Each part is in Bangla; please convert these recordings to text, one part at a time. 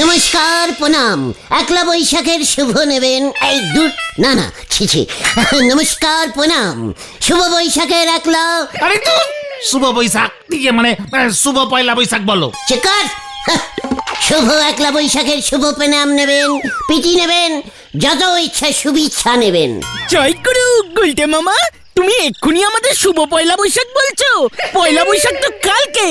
নমস্কার প্রণাম। একলা বৈশাখের শুভ নেবেন। এই দূর না না ছি নমস্কার প্রণাম। শুভ বৈশাখের একলা। আরে তো শুভ বৈশাখ দিয়ে মানে শুভ পয়লা বৈশাখ বলো। চেকার শুভ একলা বৈশাখের শুভ প্রণাম নেবেন, পিটি নেবেন, যত ইচ্ছা শুভেচ্ছা নেবেন। জয় গুরু গুলটে মামা, তুমি এক্ষুনি আমাদের শুভ পয়লা বৈশাখ বলছো? পয়লা বৈশাখ তো কালকে।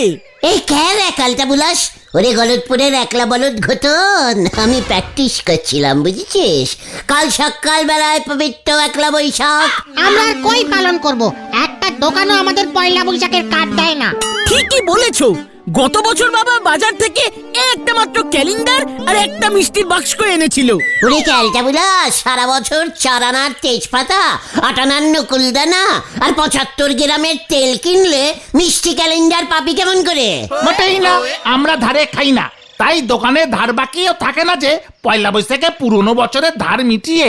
এই কেন একালটা বুলাস? ওরে গলতপুরের একলা বলদ ঘটন, আমি প্র্যাকটিস করছিলাম বুঝেছিস। কাল সকাল বেলায় পবিত্র একলা বৈশাখ। আমরা আর কই পালন করব? একটা দোকানও আমাদের পয়লা বৈশাখের কার্ড দেয় না। ঠিকই বলেছো, গত বছর বাবা বাজার থেকে একটা মাত্র ক্যালেন্ডার আর একটা মিষ্টির বাক্স এনেছিল। ওরে ক্যালটা বুলাস, সারা বছর 4 আনার তেজপাতা, 8 আনার নকুলদানা আর 75 গ্রামের তেল কিনলে মিষ্টি ক্যালেন্ডার পাবি কেমন করে? মোটেই না, আমরা ধারে খাই না, তাই দোকানে ধার বাকিও থাকে না যে পয়লা বৈশাখে পুরনো বছরের ধার মিটিয়ে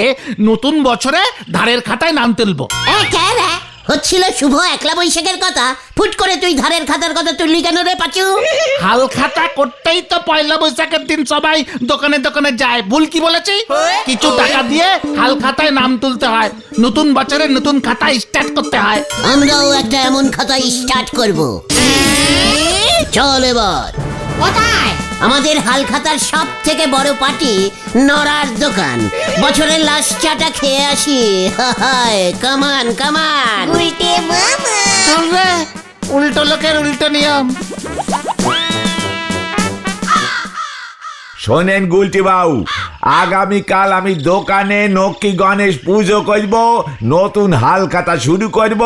নতুন বছরে ধারের খাতায় নাম তুলবো। হচ্ছিল শুভ একলা বৈশাখের কথা, ফুট করে তুই ধারের খাতার কথা তুললি কেন রে পাচু? হাল খাতা করতেই তো পয়লা বৈশাখের দিন সবাই দোকানে দোকানে যায়। ভুল কি বলেছি? কিছু টাকা দিয়ে হাল খাতায় নাম তুলতে হয়, নতুন বছরে নতুন খাতা স্টার্ট করতে হয়। আমরাও একটা এমন খাতা স্টার্ট করব। চল এবার। কোথায়? আমাদের হাল খাতার সব থেকে বড় পার্টি নড়ার দোকান। বছরের লাস্ট চাটা খেয়ে আসি। হায় কামান কামান। উল্টে মামা। চল রে, উল্টো লোকের উল্টো নিয়ম। শোনেন গুলটি বাবু, আগামীকাল আমি দোকানে নক্কি গণেশ পুজো করব, নতুন হাল খাতা শুরু করব,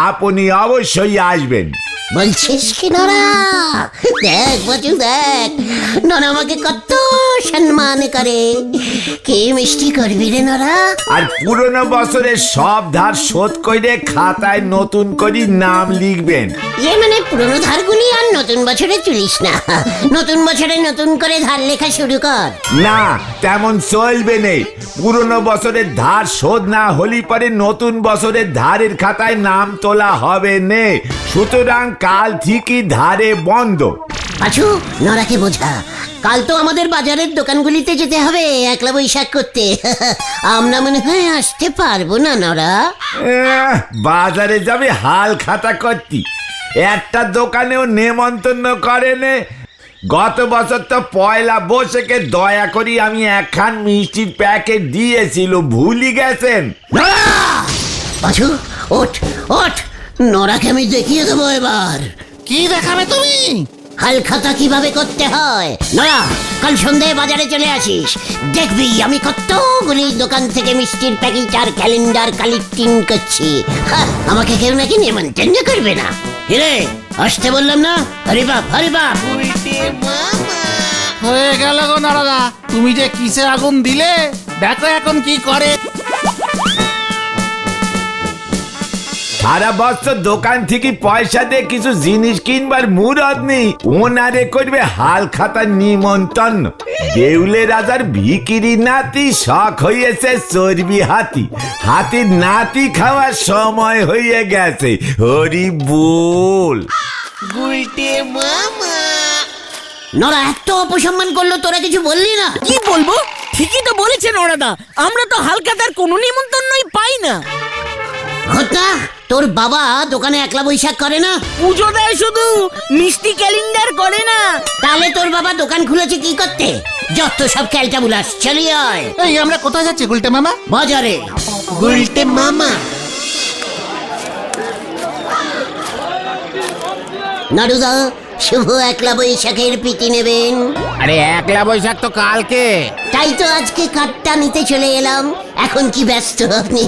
আপনি অবশ্যই আসবেন। বলছিস কি নরা? দেখ বাচু দেখ, নরা আমাকে কত সম্মান করে। কি মিষ্টি করবি রে নরা? আর পুরনো বছরের সব ধার শোধ করে খাতায় নতুন করে নাম লিখবেন। মানে পুরনো ধারগুলি আর নতুন বছরে তুলিস না, নতুন বছরে নতুন করে ধার লেখা শুরু কর। না, তেমন চলবে নেই। পুরনো বছরের ধার শোধ না হলে পরে নতুন বছরের ধারের খাতায় নাম তোলা হবে নে। সুতরাং কাল থেকে ধারে বন্ধ। পাচু নরাকে বোঝা, কাল তো আমাদের বাজারের দোকানগুলিতে যেতে হবে একলা বৈশাখ করতে। আমরা মনে হয় আসতে পারবো না নরা। বাজারে যাবে হাল খাতা করতে, একটা দোকানেও নেমন্তন্ন করে নে। গত বছর তো পয়লা বৈশাখে দয়া করি আমি একখান মিষ্টির প্যাকেট দিয়েছিল, ভুলি গেছেন? পাচু ওঠ ওঠ, নরাকে আমি দেখিয়ে দেবো এবার। কি দেখাবে তুমি? হাল খাতা কিভাবে করতে হয়। নরা, কাল সন্ধ্যায় বাজারে চলে আসিস, দেখবি আমি কতগুলি দোকান থেকে মিষ্টির প্যাকেট আর ক্যালেন্ডার কালেক্টিং করছি। আমাকে কেউ নাকি নেমন্তন্ন করবে না। কিরে আসতে বললাম না? হরি বাপ হরি বাপ। হয়ে গেল গো নারদা, তুমি যে কিসে আগুন দিলে, দেখো এখন কি করে। সারা বছর দোকান থেকে পয়সা দিয়ে কিছু জিনিস কিনবার মুরদ নেই, ওনারে করবে হাল খাতার নিমন্ত্রণ। দেউলে রাজার ভিকিরি নাতি শখ হয়েছে চর্বি হাতি, হাতির নাতি খাওয়ার সময় হয়ে গেছে। হরি বল। নরা এত অপসম্মান করলো, তোরা কিছু বললি না? কি বলবো, ঠিকই তো বলেছেন ওরাদা, আমরা তো হালখাতার কোনো নিমন্ত্রণই পাই না। ঘটনা, তোর বাবা দোকানে একলা বৈশাখ করে না? পুজো দেয় শুধু, মিষ্টি ক্যালেন্ডার করে না। তাহলে তোর বাবা দোকান খুলেছে কি করতে? যত সব ক্যালটা বুলাস, চলিয়ে আয়। এই আমরা কোথায় যাচ্ছি গুলটে মামা? বাজারে। গুলটে মামা। নারুদা, শুভ একলা বৈশাখের পিটি নেবেন। আরে একলা বৈশাখ তো কালকে। তাই তো আজকে কার্ডটা নিতে চলে এলাম। এখন কি ব্যস্ত আপনি?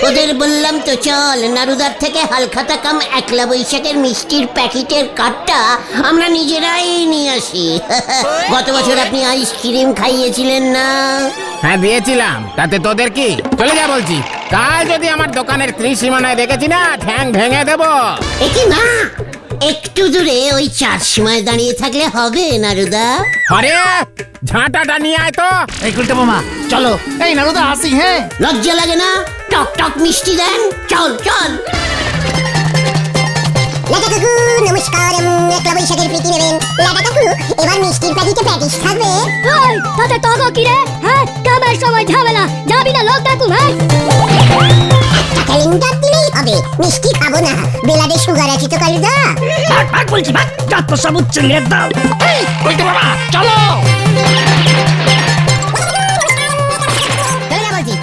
ওদের বললাম তো চল নারুদার থেকে হালখাতা কাম একলা বৈশাখের মিষ্টির প্যাকেটের কার্ডটা আমরা নিজেরাই নিয়ে আসি। গত বছর আপনি আইসক্রিম খাইয়েছিলেন না? হ্যাঁ দিয়েছিলাম, তাতে তোদের কি? চলে যা বলছি, কাল যদি আমার দোকানের ত্রিসীমানায় দেখেছি না, ঠ্যাং ভেঙে দেবো। একি না, একটু দূরে ওই 4 সীমায় দাঁড়িয়ে থাকলে হবে নারুদা? আরে ঝাঁটাটা নিয়ে আয় তো। এই গুলটে মামা চলো। এই নারুদা আসি। হ্যাঁ, লজ্জা লাগে না? টক টক মিষ্টি দেন, চল চল। লাটা কাকু নমস্কার, একলা বৈশাখের প্রীতি নেবেন। লাটা কাকু এবার মিষ্টির প্যাকেটে প্যাটিস থাকবে। ওই তাতে তোগো কি রে? হ্যাঁ, কামের সময় ঝামেলা, যাবি না লোক ডাকুম? হ্যাঁ, একটা ক্যালেন্ডার দিলেই হবে, মিষ্টি খাবো না, বেলাতে সুগার আছে তো কালুদা। ভাগ বলছি, ভাগ, যত সব উচ্চলে দাও। এই বলতে বাবা চলো। চলে যা বলছি।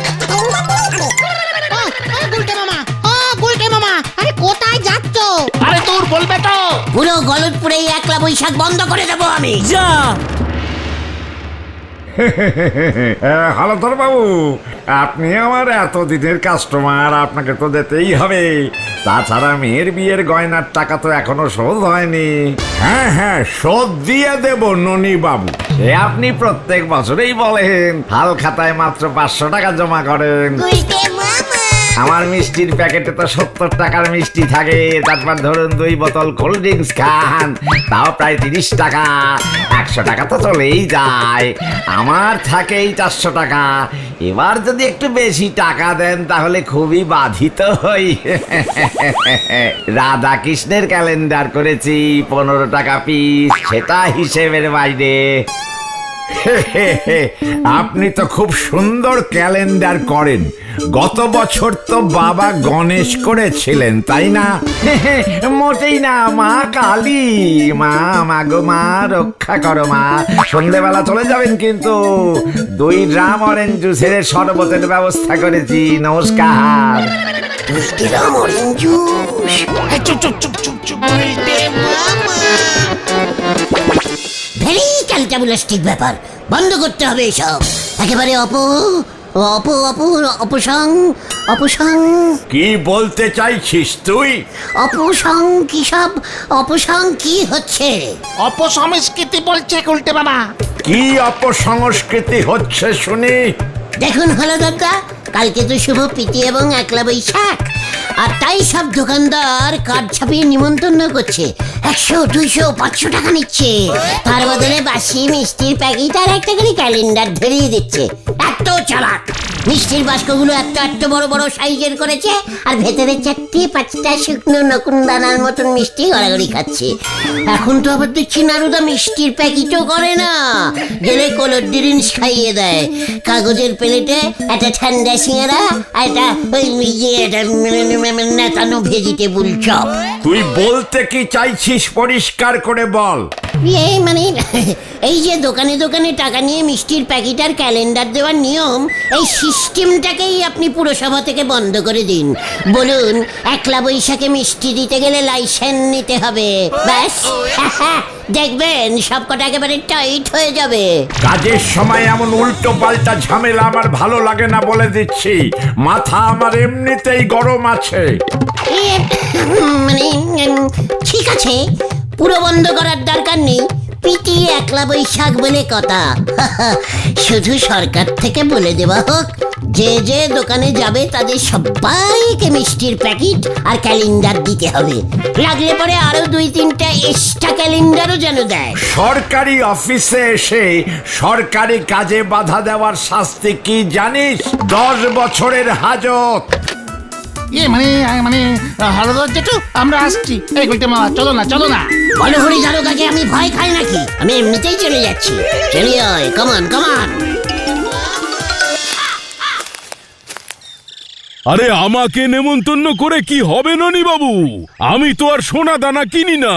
গুলটে মামা, ও গুলটে মামা, আরে কোথায় যাচ্ছ? আরে তোর বলবে তো। পুরো গলতপুরে একলা বৈশাখ বন্ধ করে দেবো আমি। যা। হলধর বাবু, আপনি আমার এতদিনের কাস্টমার, আপনাকে তো যেতেই হবে। তাছাড়া মেয়ের বিয়ের গয়নার টাকা তো এখনো শোধ হয়নি। হ্যাঁ হ্যাঁ, শোধ দিয়ে দেব ননি বাবু। সে আপনি প্রত্যেক বছরেই বলেন, হাল খাতায় মাত্র 500 টাকা জমা করেন। আমার মিষ্টির প্যাকেটে তো 70 টাকার মিষ্টি থাকে, তারপর ধরুন 2 বোতল কোল্ড ড্রিঙ্কস খান, তাও প্রায় 30 টাকা। 100 টাকা তো চলেই যায়, আমার থাকেই 400 টাকা। এবার যদি একটু বেশি টাকা দেন তাহলে খুবই বাধিত হই। রাধা কৃষ্ণের ক্যালেন্ডার করেছি 15 টাকা পিস, সেটা হিসেবের বাইরে। আপনি তো খুব সুন্দর ক্যালেন্ডার করেন। গত বছর তো বাবা গণেশ করেছিলেন, তাই না? মোটেই না, মা কালী। মা মাগো মা, রক্ষা করো মা। সন্ধ্যেবেলা চলে যাবেন কিন্তু। 2 ড্রাম অরেঞ্জ জুসের শরবতের ব্যবস্থা করেছি। নমস্কার। মিষ্টিরাম অরেঞ্জ জুস। চুপ চুপ চুপ চুপ চুপ। ভেরি ক্যালটাবুলাস্টিক ব্যাপার, বন্ধ করতে হবে এসব একেবারে। অপসং কি বলতে চাইছিস তুই? অপসং কি সব? অপসং কি হচ্ছে? অপসংস্কৃতি বলছে উল্টে বাবা। কি অপসংস্কৃতি হচ্ছে শুনি? দেখুন হলদরদা, কালকে তো শুভ প্রীতি এবং একলা বৈশাখ, আর তাই সব দোকানদার কার্ড ছাপিয়ে নিমন্ত্রণ করছে। 100, 200, 500 টাকা নিচ্ছে। তার বদলে বাসি মিষ্টির প্যাকেট আর একটা করে ক্যালেন্ডার ধরিয়ে দিচ্ছে। এত চালাক! মিষ্টির বাস্কগুলো এত বড় বড় সাইজের করেছে, আর ভেতরে 4-5টা শুকনো নকুন দানার মতন মিষ্টি গড়াগড়ি খাচ্ছে। এখন তো আবার দেখছি নারুদা মিষ্টির প্যাকেটও করে না, গেলে কোল্ড ড্রিঙ্কস খাইয়ে দেয়। কাগজের প্লেটে একটা ঠান্ডা সিঙ্গারা আর একটা ওই নেতানো ভেজিটেবল চপ। তুই বলতে কি চাইছিস পরিষ্কার করে বল। মানে এই যে দোকানে দোকানে টাকা নিয়ে মিষ্টির প্যাকেট আর ক্যালেন্ডার দেওয়ার নিয়ম, এই সিস্টেমটাকেই আপনি পুরসভা থেকে বন্ধ করে দিন। বলুন একলা বৈশাখে মিষ্টি দিতে গেলে লাইসেন্স নিতে হবে, ব্যাস। দেখবেন সব কটা একেবারে টাইট হয়ে যাবে। কাজের সময় এমন উল্টো পাল্টা ঝামেলা আমার ভালো লাগে না বলে দিচ্ছি। মাথা আমার এমনিতেই গরম আছে। মানে ঠিক আছে, পুরো বন্ধ করার দরকার নেই। পিটি একলা বৈশাখ বলে কথা। শুধু সরকার থেকে বলে দেওয়া হোক, যে দোকানে যাবে তাদের সবাইকে মিষ্টির প্যাকেট আর ক্যালেন্ডার দিতে হবে। লাগলে পরে আরো 2-3টা এক্সট্রা ক্যালেন্ডারও যেন দেয়। সরকারি অফিসে এসে সরকারি কাজে বাধা দেওয়ার শাস্তি কি জানিস? 10 বছরের হাজত। মানে হলধর জেঠু, আমরা আসছি। এই বলতে মামা চলো না। বলো হরি দারোগাকে আমি ভয় খাই নাকি? আমি এমনিতেই চলে যাচ্ছি। চলি আয়, কমান। আরে আমাকে নেমন্তন্ন করে কি হবে ননি বাবু? আমি তো আর সোনা দানা কিনি না,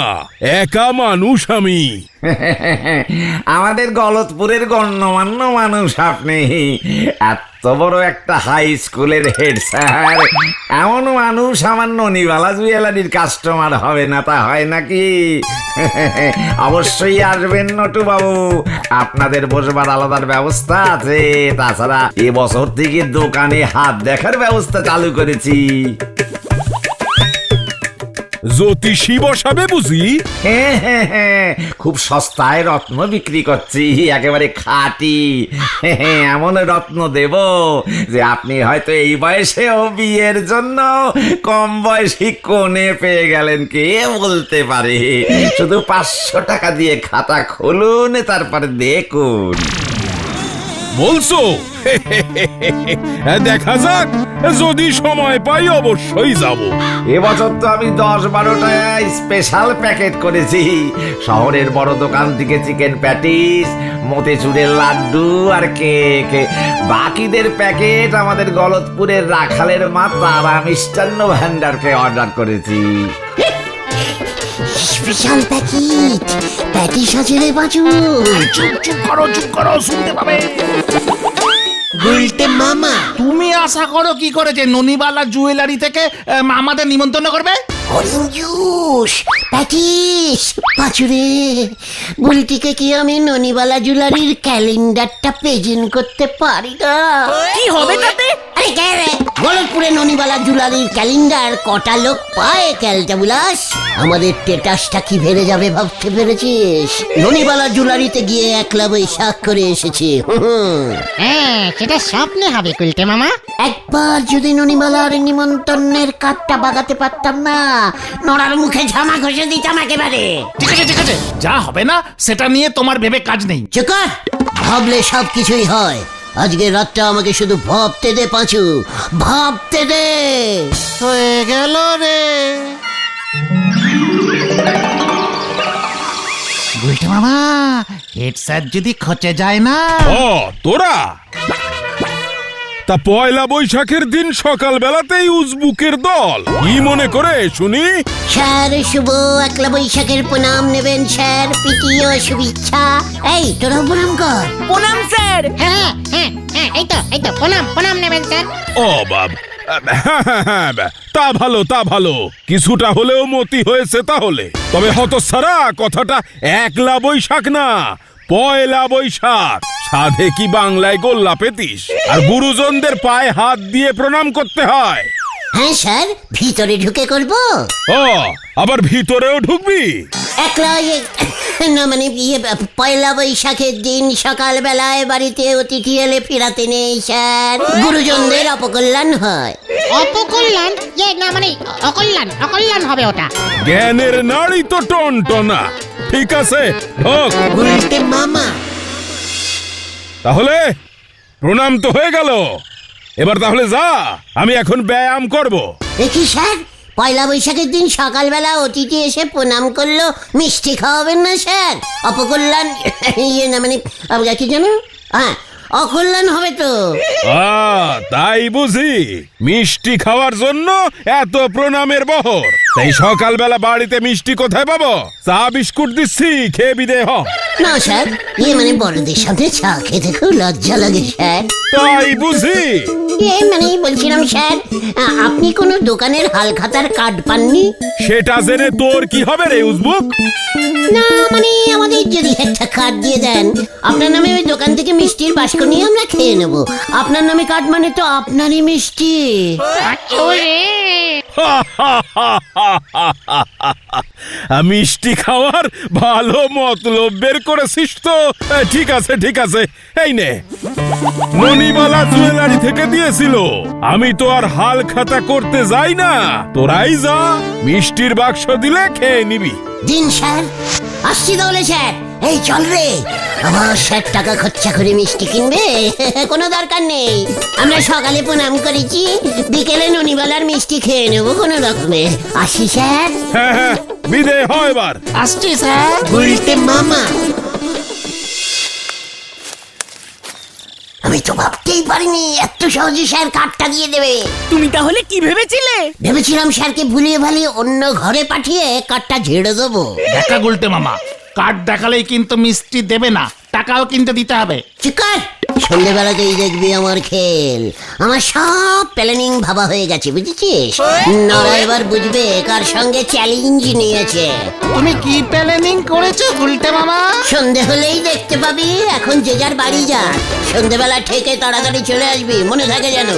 একা মানুষ আমি। আমাদের গলতপুরের গণ্যমান্য মানুষ আপনি। এত বড় একটা হাই স্কুলের হেড স্যার, এমন মানুষ আমার ননিবালা জুয়েলারির কাস্টমার হবে না তা হয় নাকি? অবশ্যই আসবেন নটু বাবু, আপনাদের বসবার আলাদার ব্যবস্থা আছে। তাছাড়া এবছর থেকে দোকানে হাত দেখার ব্যবস্থা চালু করেছি। জ্যোতিষী বসাবে বুঝি? হ্যাঁ, খুব সস্তায় রত্ন বিক্রি করছি, একেবারে খাঁটি। এমন রত্ন দেব যে আপনি হয়তো এই বয়সেও বিয়ের জন্য কম বয়সী কোণে পেয়ে গেলেন, কে বলতে পারে। শুধু 500 টাকা দিয়ে খাতা খুলুন, তারপরে দেখুন। বলছো? দেখা যাক, যদি সময় পাই অবশ্যই যাব। এবছর তো আমি 10-12টা স্পেশাল প্যাকেট করেছি। শহরের বড় দোকান থেকে চিকেন প্যাটিস, মতিচুরের লাড্ডু আর কেক। বাকিদের প্যাকেট আমাদের গলতপুরের রাখালের মা তারা মিষ্টান্ন ভান্ডারকে অর্ডার করেছি। স্পেশাল প্যাকেট প্যাটিস আছে রে বাজু। চুপ করো শুনতে পাবে। বলতে মামা তুমি আশা করো কি করে যে ননিবালা জুয়েলারি থেকে আমাদের নিমন্ত্রণ করবে? অরেঞ্জ জুস প্যাটিস পাচুরে বুলটিকে কি আমি ননিবালা জুয়েলারির ক্যালেন্ডারটা প্রেজেন্ট করতে পারি না? কি হবে তাতে? আরে কে রে গলতপুরে ননিবালা জুয়েলারির ক্যালেন্ডার কটা লোক পায় ক্যালটা বুলাস? আমাদের স্টেটাসটা কি বেড়ে যাবে ভাবতে পেরেছিস? ননিবালা জুয়েলারিতে গিয়ে একলা বৈশাখ করে এসেছি। হ্যাঁ সেটা স্বপ্নে হবে কুলটে মামা। একবার যদি ননিবালার নিমন্ত্রণের কাঠটা বাগাতে পারতাম না, নড়ার মুখে ঝামা ঘষে দিতাম একেবারে। ঠিক আছে যা হবে না সেটা নিয়ে তোমার ভেবে কাজ নেই। চুকার ভাবলে সব কিছুই হয়। আজকে রাতটা আমাকে শুধু ভাবতে দে পাঁচু, ভাবতে দে। হয়ে গেল রে বুঝতে মামা, হেড স্যার যদি খচে যায় না। ও তোরা তা পয়লা বৈশাখের দিন সকাল বেলাতেই উজবুকের দল কি মনে করে শুনি? স্যার শুভ একলা বৈশাখের প্রণাম নেবেন স্যার, প্রীতি ও শুভেচ্ছা। এই তোরা প্রণাম কর। প্রণাম স্যার। হ্যাঁ হ্যাঁ হ্যাঁ এই তো প্রণাম নেবেন স্যার। ও বাব, তা ভালো কিছুটা হলেও মতি হয়েছে তাহলে। তবে হতচ্ছাড়া কথাটা একলা বৈশাখ না, পয়লা বৈশাখ। সাধে কি বাংলায় গোল্লা পেতিস? আর গুরুজনদের পায়ে হাত দিয়ে প্রণাম করতে হয়। হ্যাঁ স্যার, ভিতরে ঢুকে করব। ও আবার ভিতরেও ঢুকবি? একলা না মানে পয়লা বৈশাখের দিন সকাল বেলায় বাড়িতে অতিথি এলে ফিরাতে নেই স্যার, গুরুজনদের অপকল্যাণ হয়। অপকল্যাণ না মানে অকল্যাণ হবে ওটা। জ্ঞানের নাড়ি তো টনটনা। ঠিক আছে ঢোক। বলতে মামা তাহলে প্রণাম তো হয়ে গেল, এবার তাহলে যা, আমি এখন ব্যায়াম করব। দেখি স্যার, পয়লা বৈশাখের দিন সকালবেলা অতিথি এসে প্রণাম করলো, মিষ্টি খাওয়াবেন না স্যার? অপকল্যাণ না মানে কি জানো? হ্যাঁ অকল্যাণ হবে তো। তাই বুঝি মিষ্টি খাওয়ার জন্য এত প্রণামের বহর। তাই সকালবেলা বাড়িতে মিষ্টি কোথায় পাবো? চা বিস্কুট দিচ্ছি, খেয়ে বিদে হ। না স্যার, মানে বড়দের সাথে চা খেতে খুব লজ্জা লাগে স্যার। তাই বুঝি মানে বলছিলাম স্যার, আপনি কোনো দোকানের হালখাতার কার্ড পাননি? সেটা জেনে তোর কি হবে রে উজবুক? না মানে আমাদের যদি একটা কার্ড দিয়ে দেন, আপনার নামে ওই দোকান থেকে মিষ্টির বাস্ক নিয়ে আমরা খেয়ে নেব। আপনার নামে কার্ড মানে তো আপনারই মিষ্টি। মিষ্টি খাওয়ার ভালো মতলব বের করেছিস তো। ঠিক আছে এই নে, মণিবালা জুয়েলারি থেকে দিয়েছিল। আমি তো আর হাল খাতা করতে যাই না, তোরাই যা, মিষ্টির বাক্স দিলে খেয়ে নিবি। দিন স্যার, আসছি তাহলে স্যার। এই চল রে, আবার স্যার টাকা খরচা করে মিষ্টি কিনবে? কোনো দরকার নেই, আমরা সকালে প্রণাম করেছি, বিকেলে ননিবালার মিষ্টি খেয়ে নেবো কোনো রকমে। আসি স্যার। হ্যাঁ বিদায় হয় এবার। আসছি স্যার। বলতে মামা আমি তো ভাবতেই পারিনি এত সহজে স্যার কার্ডটা দিয়ে দেবে। তুমি তাহলে কি ভেবেছিলে? ভেবেছিলাম স্যারকে ভুলিয়ে ভালিয়ে অন্য ঘরে পাঠিয়ে কার্ডটা ঝেড়ে দেবো। দেখা গুলটে মামা, কার্ড দেখালেই কিন্তু মিষ্টি দেবে না, টাকাও কিন্তু দিতে হবে। চিকার সন্ধ্যেবেলাতেই দেখবি আমার খেল। আমার সব প্ল্যানিং ভাবা হয়ে গেছে, বুঝেছিস? নরা এবার বুঝবে কার সঙ্গে চ্যালেঞ্জ নিয়েছে। তুমি কি প্ল্যানিং করেছো গুলটে মামা? সন্ধে হলেই দেখতে পাবি। এখন যে যার বাড়ি যা, সন্ধেবেলা ঠেকে তাড়াতাড়ি চলে আসবি, মনে থাকে যেন।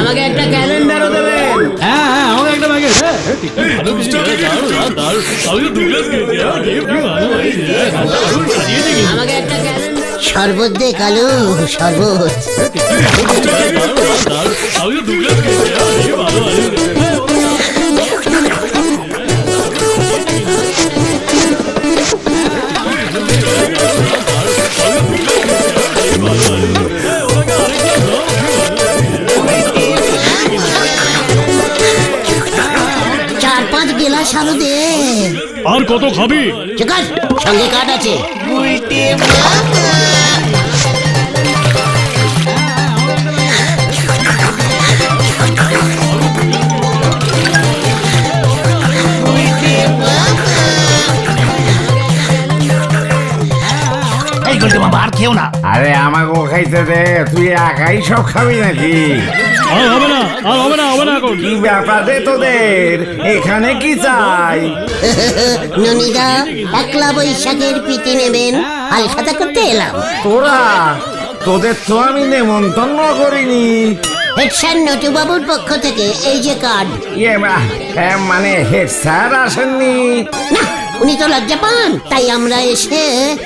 আমাকে একটা ক্যালেন্ডারও দেবেন। আমাকে একটা ক্যালেন্ডার। শরবত দে কালু, শরবত। আরো দে। আর কত খাবি? চুকার, সঙ্গে কার্ড আছে। এই গুলটে মামা আর খেও না। আরে আমাকেও খাইতে দে, তুই একাই সব খাবি নাকি? আর হবে না, আর হবে না, হবে না এখন। কি ব্যাপার রে তোদের? এখানে কি চাই? ননিদা, একলা বৈশাখের প্রীতি নেবেন, হালখাতা করতে এলাম। তোদের তো আমি নেমন্তন্ন করিনি। হেড স্যার নটুবাবুর পক্ষ থেকে এই যে কার্ড। মানে হেড স্যার আসেননি? না, উনি তো লজ্জা পান, তাই আমরা এসে।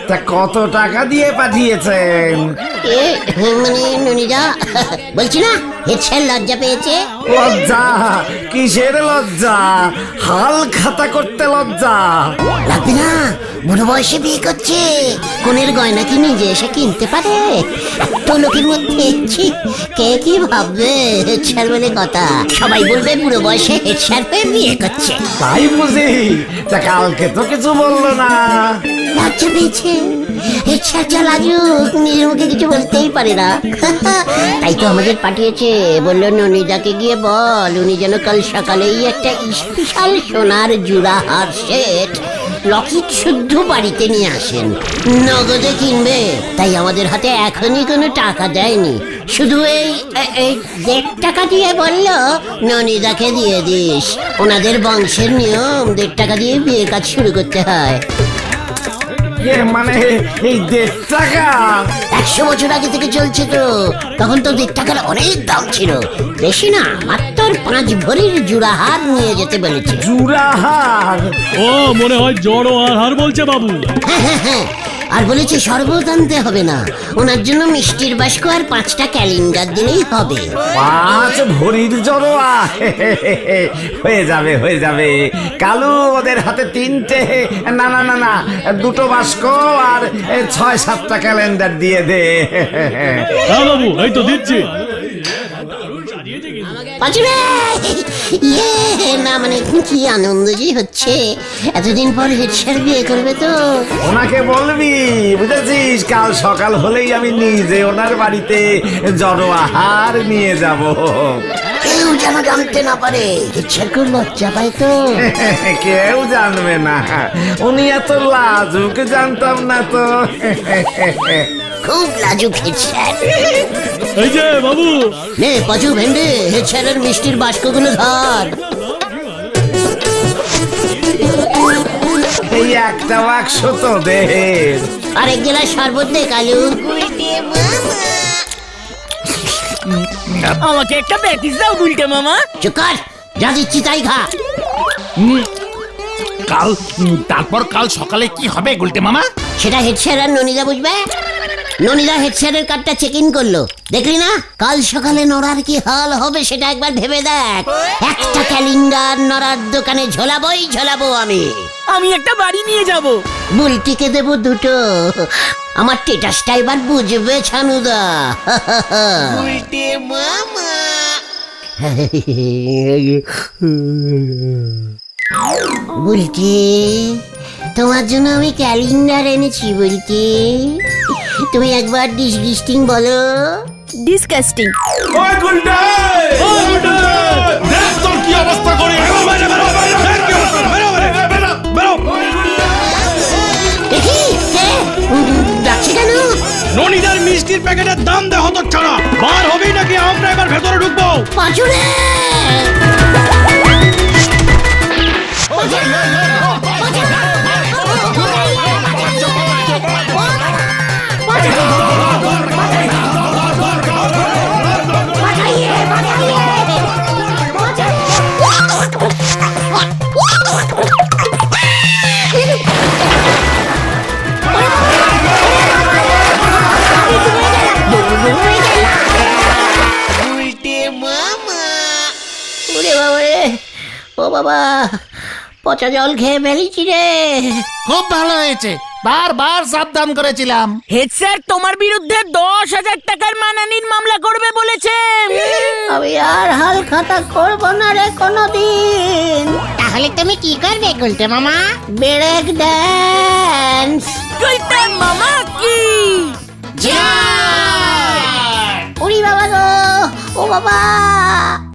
তা কত টাকা দিয়ে পাঠিয়েছেন? মানে ননিদা, বলছি না হেড স্যার লজ্জা পেয়েছে। লজ্জা? কিসের লজ্জা? হাল খাতা করতে লজ্জা লাগবে না, বুড়ো বয়সে বিয়ে করছে, কোনের গয়না কি নিজে এসে কিনতে পারে? এত লোকের মধ্যে কে কি ভাববে? হেড স্যার বলে কথা, সবাই বলবে বুড়ো বয়সে হেড স্যার হয়ে বিয়ে করছে। তাই বুঝি? তা কালকে তো কিছু বললো না। লজ্জা পেয়েছে। হেড স্যার যা লাজুক, নিজের মুখে কিছু বলতেই পারে না। তাই তো আমাদের পাঠিয়েছে, বললো ননিদাকে গিয়ে বল উনি যেন কাল সকালেই একটা স্পেশাল সোনার জুড়া হার সেট লকেট শুদ্ধ বাড়িতে নিয়ে আসেন, নগদে কিনবে। তাই আমাদের হাতে এখনই কোনো টাকা দেয়নি, শুধু এই 1.5 টাকা দিয়ে বললো ননিদাকে দিয়ে দিস। ওনাদের বংশের নিয়ম 1.5 টাকা দিয়ে বিয়ে কাজ শুরু করতে হয়। মানে এই 1.5 টাকা? 100 বছর আগে থেকে চলছে তো, তখন তো 1.5 টাকার অনেক দাম ছিল। বেশি না, মাত্র 5 ভরির জুড়াহার নিয়ে যেতে বলেছে। জুড়াহার? ও মনে হয় জড়ো আর হার বলছে বাবু। হ্যাঁ, আর বলেছে শরবত আনতে হবে না, ওনার জন্য মিষ্টির বাস্ক আর 5টা ক্যালেন্ডার দিলেই হবে। 5 ভরির জড়োয়া? হয়ে যাবে, হয়ে যাবে। কালু, ওদের হাতে 3টে, না না না না, 2টো বাস্ক আর 6-7টা ক্যালেন্ডার দিয়ে দে। হ্যাঁ বাবু, এই তো দিচ্ছি। পাঁচুরে! না মানে কি আনন্দ যে হচ্ছে, এতদিন পর হেড স্যার বিয়ে করবে তো। ওনাকে বলবি, বুঝেছিস? কাল সকাল হলেই আমি নিজে ওনার বাড়িতে জড়োয়াহার নিয়ে যাব। কেউ যেন জানতে না পারে, হেড স্যার খুব লজ্জা পায় তো। কেউ জানবে না, উনি এত লাজুক, জানতাম না তো। খুব লাজুক হেড স্যার। এই যে বাবু, নে পাঁচু ভেন্ডে, হেড স্যারের মিষ্টির বাস্কগুলো ধর। এই একটা বাক্স তো দে। আর 1 গ্লাস শরবত দে কালু। আমাকে একটা প্যাটিস দাও গুলটে মামা। চুকার, যা দিচ্ছি তাই খা। তারপর কাল সকালে কি হবে গুলটে মামা? সেটা হেড স্যার আর ননিদা বুঝবে। ননিদা হেড স্যারের কার্ডটা চেক ইন করলো, দেখলি না? কাল সকালে নড়ার কি হাল হবে সেটা একবার ভেবে দেখ। একটা ক্যালেন্ডার নড়ার দোকানে ঝোলাবো আমি। আমি একটা বাড়ি নিয়ে যাব। বুলটিকে দেবো 2টো। আমার টেটাসটা এবার বুঝবে ছানুদা। বুলটি, তোমার জন্য আমি ক্যালেন্ডার এনেছি বুলটি। তুমি একবার ডিসগিস্টিং বলো। ডিসকাস্টিং। দেখ তোর কি অবস্থা করি। ডাকছি কেন? ননিদার মিষ্টির প্যাকেটের দাম দে হতো ছাড়া, বার হবেই নাকি আমরা এবার ভেতরে ঢুকবো? পাঁচুরে! ও বাবা, পচা জল খেয়ে ফেলেছি রে। খুব ভালো হয়েছে, বারবার সাবধান করেছিলাম। হেড স্যার তোমার বিরুদ্ধে 10,000 টাকার মানহানির মামলা করবে বলেছে। আমি আর হাল খাতা করবো না রে কোনোদিন। তাহলে তুমি কি করবে গুলটে মামা? Break dance. গুলটে মামা কি ওরে বাবা গো, ও বাবা